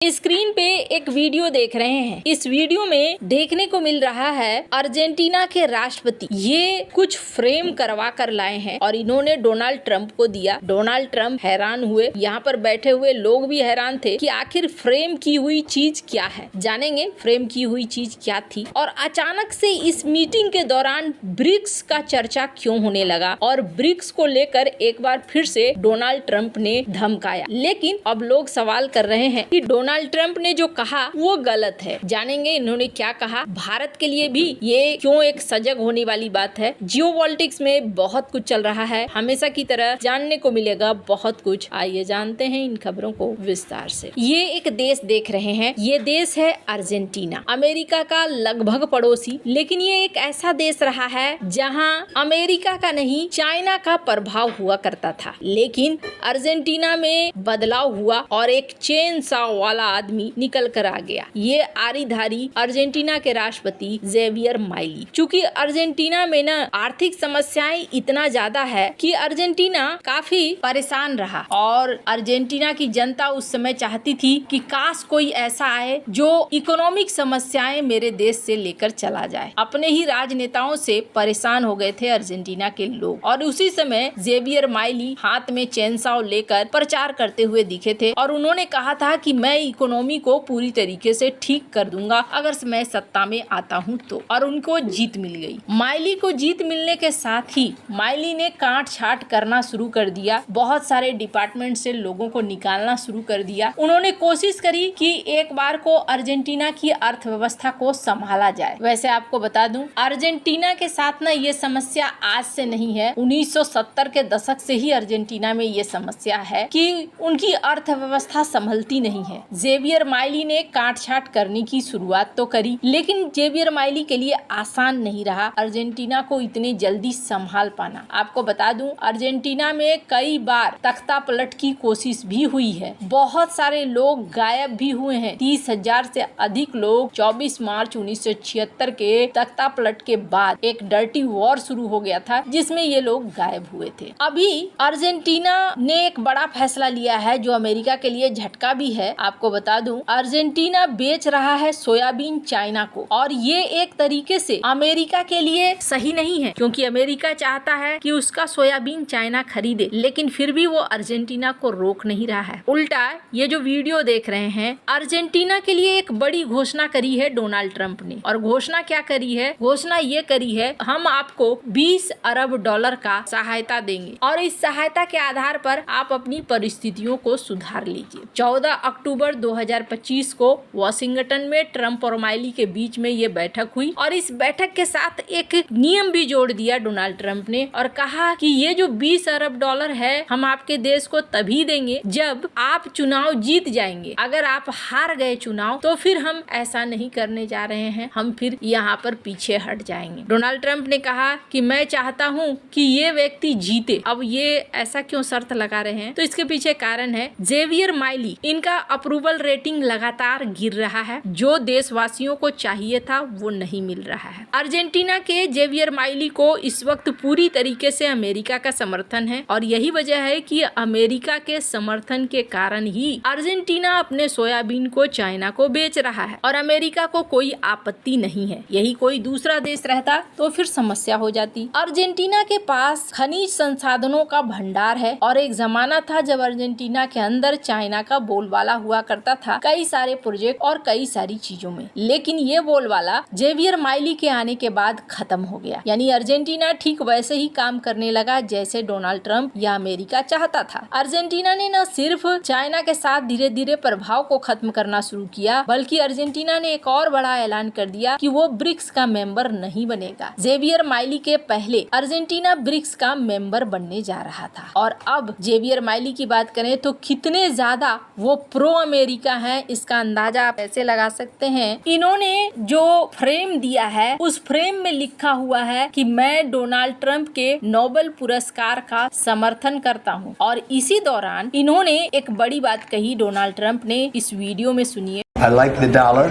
Screen पे एक video देख रहे हैं। इस वीडियो में देखने को मिल रहा है अर्जेंटीना के राष्ट्रपति ये कुछ फ्रेम करवा कर लाए हैं और इन्होंने डोनाल्ड ट्रंप को दिया। डोनाल्ड ट्रंप हैरान हुए, यहाँ पर बैठे हुए लोग भी हैरान थे कि आखिर फ्रेम की हुई चीज क्या है। जानेंगे फ्रेम की हुई चीज क्या थी और अचानक से इस मीटिंग के दौरान ब्रिक्स का चर्चा क्यों होने लगा और ब्रिक्स को लेकर एक बार फिर से डोनाल्ड ट्रंप ने धमकाया। लेकिन अब लोग सवाल कर रहे हैं कि डोनाल्ड ट्रंप ने जो कहा वो गलत है। जानेंगे इन्होंने क्या कहा। भारत के लिए भी ये क्यों एक सजग होने वाली बात है। जियोपॉलिटिक्स में बहुत कुछ चल रहा है, हमेशा की तरह जानने को मिलेगा बहुत कुछ। आइए जानते हैं इन खबरों को विस्तार से। ये एक देश देख रहे हैं, ये देश है अर्जेंटीना, अमेरिका का लगभग पड़ोसी। लेकिन ये एक ऐसा देश रहा है जहाँ अमेरिका का नहीं चाइना का प्रभाव हुआ करता था। लेकिन अर्जेंटीना में बदलाव हुआ और एक चेन सा वाला आदमी निकल कर आ गया। ये आरीधारी अर्जेंटीना के राष्ट्रपति जेवियर माइली। चूंकि अर्जेंटीना में ना आर्थिक समस्याएं इतना ज्यादा है कि अर्जेंटीना काफी परेशान रहा और अर्जेंटीना की जनता उस समय चाहती थी कि काश कोई ऐसा आए जो इकोनॉमिक समस्याएं मेरे देश से लेकर चला जाए। अपने ही राजनेताओं से परेशान हो गए थे अर्जेंटीना के लोग और उसी समय जेवियर माइली हाथ में चेनसाव लेकर प्रचार करते हुए दिखे थे और उन्होंने कहा था कि मैं इकोनॉमी को पूरी तरीके से ठीक कर दूंगा अगर मैं सत्ता में आता हूं तो। और उनको जीत मिल गई। माइली को जीत मिलने के साथ ही माइली ने काट छाट करना शुरू कर दिया। बहुत सारे डिपार्टमेंट से लोगों को निकालना शुरू कर दिया। उन्होंने कोशिश करी कि एक बार को अर्जेंटीना की अर्थव्यवस्था को संभाला जाए। वैसे आपको बता दूं अर्जेंटीना के साथ ना ये समस्या आज से नहीं है, 1970 के दशक से ही अर्जेंटीना में ये समस्या है कि उनकी अर्थव्यवस्था संभलती नहीं है। जेवियर माइली ने काट छाट करने की शुरुआत तो करी, लेकिन जेवियर माइली के लिए आसान नहीं रहा अर्जेंटीना को इतनी जल्दी संभाल पाना। आपको बता दूं अर्जेंटीना में कई बार तख्ता पलट की कोशिश भी हुई है। बहुत सारे लोग गायब भी हुए हैं। 30,000 से अधिक लोग 24 मार्च 1976 के तख्ता पलट के बाद एक डर्टी वॉर शुरू हो गया था जिसमें ये लोग गायब हुए थे। अभी अर्जेंटीना ने एक बड़ा फैसला लिया है जो अमेरिका के लिए झटका भी है। आपको बता दूं अर्जेंटीना बेच रहा है सोयाबीन चाइना को और ये एक तरीके से अमेरिका के लिए सही नहीं है क्योंकि अमेरिका चाहता है कि उसका सोयाबीन चाइना खरीदे, लेकिन फिर भी वो अर्जेंटीना को रोक नहीं रहा है। उल्टा ये जो वीडियो देख रहे हैं अर्जेंटीना के लिए एक बड़ी घोषणा करी है डोनाल्ड ट्रंप ने। और घोषणा क्या करी है? घोषणा ये करी है हम आपको 20 अरब डॉलर का सहायता देंगे और इस सहायता के आधार पर आप अपनी परिस्थितियों को सुधार लीजिए। 14 अक्टूबर 2025 को वाशिंगटन में ट्रंप और माइली के बीच में ये बैठक हुई और इस बैठक के साथ एक नियम भी जोड़ दिया डोनाल्ड ट्रंप ने और कहा कि ये जो 20 अरब डॉलर है हम आपके देश को तभी देंगे जब आप चुनाव जीत जाएंगे। अगर आप हार गए चुनाव तो फिर हम ऐसा नहीं करने जा रहे हैं, हम फिर यहाँ पर पीछे हट जाएंगे। डोनाल्ड ट्रंप ने कहा कि मैं चाहता हूँ कि ये व्यक्ति जीते। अब ये ऐसा क्यों शर्त लगा रहे हैं? तो इसके पीछे कारण है जेवियर माइली, इनका अप्रूवल रेटिंग लगातार गिर रहा है। जो देशवासियों को चाहिए था वो नहीं मिल रहा है। अर्जेंटीना के जेवियर माइली को इस वक्त पूरी तरीके से अमेरिका का समर्थन है और यही वजह है कि अमेरिका के समर्थन के कारण ही अर्जेंटीना अपने सोयाबीन को चाइना को बेच रहा है और अमेरिका को कोई आपत्ति नहीं है। यही कोई दूसरा देश रहता तो फिर समस्या हो जाती। अर्जेंटीना के पास खनिज संसाधनों का भंडार है और एक जमाना था जब अर्जेंटीना के अंदर चाइना का बोलबाला हुआ करता था कई सारे प्रोजेक्ट और कई सारी चीजों में। लेकिन ये बोलबाला जेवियर माइली के आने के बाद खत्म हो गया। यानी अर्जेंटीना ठीक वैसे ही काम करने लगा जैसे डोनाल्ड ट्रंप या अमेरिका चाहता था। अर्जेंटीना ने न सिर्फ चाइना के साथ धीरे धीरे प्रभाव को खत्म करना शुरू किया बल्कि अर्जेंटीना ने एक और बड़ा ऐलान कर दिया कि वो ब्रिक्स का मेंबर नहीं बनेगा। जेवियर माइली के पहले अर्जेंटीना ब्रिक्स का मेंबर बनने जा रहा था और अब जेवियर माइली की बात करें तो कितने ज्यादा वो प्रो अमेरिका है इसका अंदाजा आप ऐसे लगा सकते हैं। इन्होंने जो फ्रेम दिया है उस फ्रेम में लिखा हुआ है कि मैं डोनाल्ड ट्रंप के नोबेल पुरस्कार का समर्थन करता हूं और इसी दौरान इन्होंने एक बड़ी बात कही डोनाल्ड ट्रंप ने। इस वीडियो में सुनिए। I like the dollar.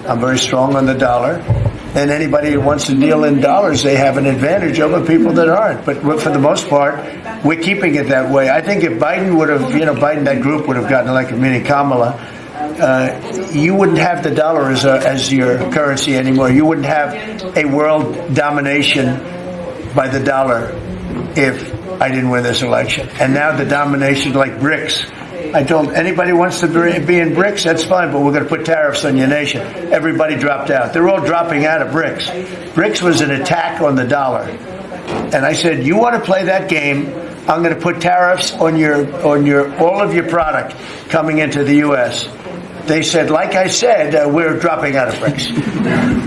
I'm very strong on the dollar. And anybody who wants to deal in dollars, they have an advantage over people that aren't. But for the most part, we're keeping it that way. I think if Biden would have, Biden, that group would have gotten elected, meaning Kamala, you wouldn't have the dollar as your currency anymore. You wouldn't have a world domination by the dollar if I didn't win this election. And now the domination, like BRICS. I told anybody wants to be in BRICS, that's fine, but we're going to put tariffs on your nation. Everybody dropped out. They're all dropping out of BRICS. BRICS was an attack on the dollar. And I said, you want to play that game, I'm going to put tariffs on all of your product coming into the U.S. They said, like I said, we're dropping out of BRICS.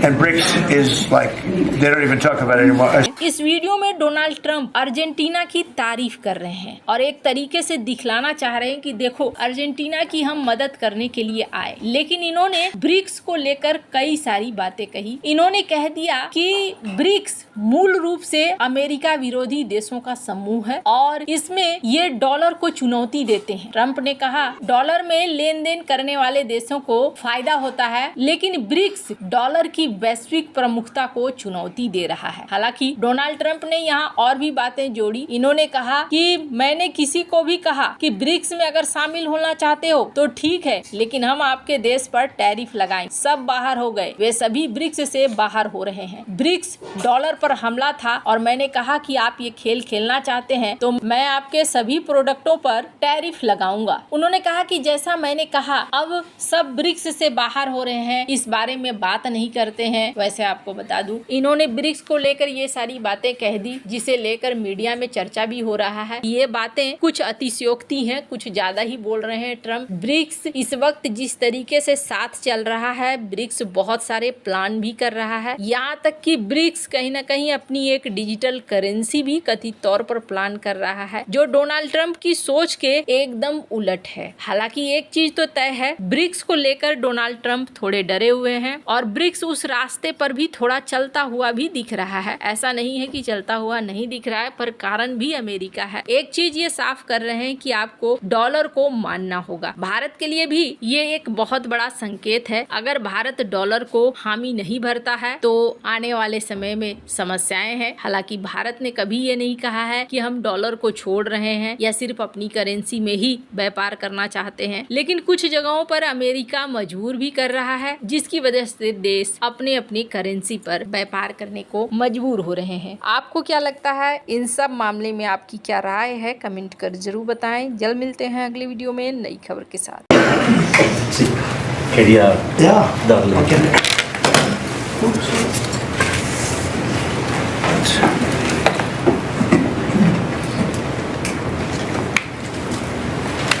And BRICS is like, they don't even talk about it anymore. इस video में Donald Trump Argentina की तारीफ कर रहे हैं और एक तरीके से दिखलाना चाह रहे हैं कि देखो अर्जेंटीना की हम मदद करने के लिए आए। लेकिन इन्होंने ब्रिक्स को लेकर कई सारी बातें कही। इन्होंने कह दिया कि ब्रिक्स मूल रूप से अमेरिका विरोधी देशों का समूह है और इसमें ये डॉलर को चुनौती देते हैं। ट्रंप ने कहा डॉलर में लेन देन करने वाले देशों को फायदा होता है, लेकिन ब्रिक्स डॉलर की वैश्विक प्रमुखता को चुनौती दे रहा है। हालांकि डोनाल्ड ट्रंप ने यहाँ और भी बातें जोड़ी। इन्होंने कहा कि मैंने किसी को भी कहा कि ब्रिक्स में अगर शामिल होना चाहते हो तो ठीक है, लेकिन हम आपके देश पर टैरिफ लगाएं। सब बाहर हो गए, वे सभी ब्रिक्स से बाहर हो रहे हैं। ब्रिक्स डॉलर पर हमला था और मैंने कहा कि आप ये खेल खेलना चाहते हैं तो मैं आपके सभी प्रोडक्टों पर टैरिफ लगाऊंगा। उन्होंने कहा कि जैसा मैंने कहा अब सब ब्रिक्स से बाहर हो रहे हैं, इस बारे में बात नहीं करते हैं। वैसे आपको बता दूं इन्होंने ब्रिक्स को लेकर ये सारी बातें कह दी जिसे लेकर मीडिया में चर्चा भी हो रहा है। ये बातें कुछ अतिशयोक्ति हैं, कुछ ज्यादा ही बोल रहे हैं ट्रंप। ब्रिक्स इस वक्त जिस तरीके से साथ चल रहा है, ब्रिक्स बहुत सारे प्लान भी कर रहा है। यहाँ तक कि ब्रिक्स कहीं ना कहीं अपनी एक डिजिटल करेंसी भी कथित तौर पर प्लान कर रहा है, जो डोनाल्ड ट्रंप की सोच के एकदम उलट है। हालांकि एक चीज तो तय है, ब्रिक्स को लेकर डोनाल्ड ट्रंप थोड़े डरे हुए हैं और ब्रिक्स उस रास्ते पर भी थोड़ा चलता हुआ भी दिख रहा है। ऐसा नहीं है कि चलता हुआ नहीं दिख रहा है, पर कारण भी अमेरिका है। एक चीज ये साफ कर रहे हैं कि आपको डॉलर को मानना होगा। भारत के लिए भी ये एक बहुत बड़ा संकेत है। अगर भारत डॉलर को हामी नहीं भरता है तो आने वाले समय में समस्याएं हैं। हालांकि भारत ने कभी ये नहीं कहा है कि हम डॉलर को छोड़ रहे हैं या सिर्फ अपनी करेंसी में ही व्यापार करना चाहते हैं, लेकिन कुछ जगहों पर अमेरिका मजबूर भी कर रहा है, जिसकी वजह से देश अपने अपनी करेंसी पर व्यापार करने को मजबूर हो रहे हैं। आपको क्या लगता है इन सब मामले में, आपकी क्या राय है, कमेंट कर जरूर बताएं। जल्द मिलते हैं अगले वीडियो में नई खबर के साथ।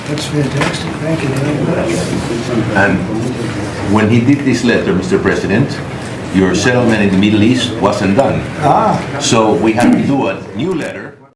That's fantastic. Thank you. And when he did this letter, Mr. President, your settlement in the Middle East wasn't done. So we have to do a new letter.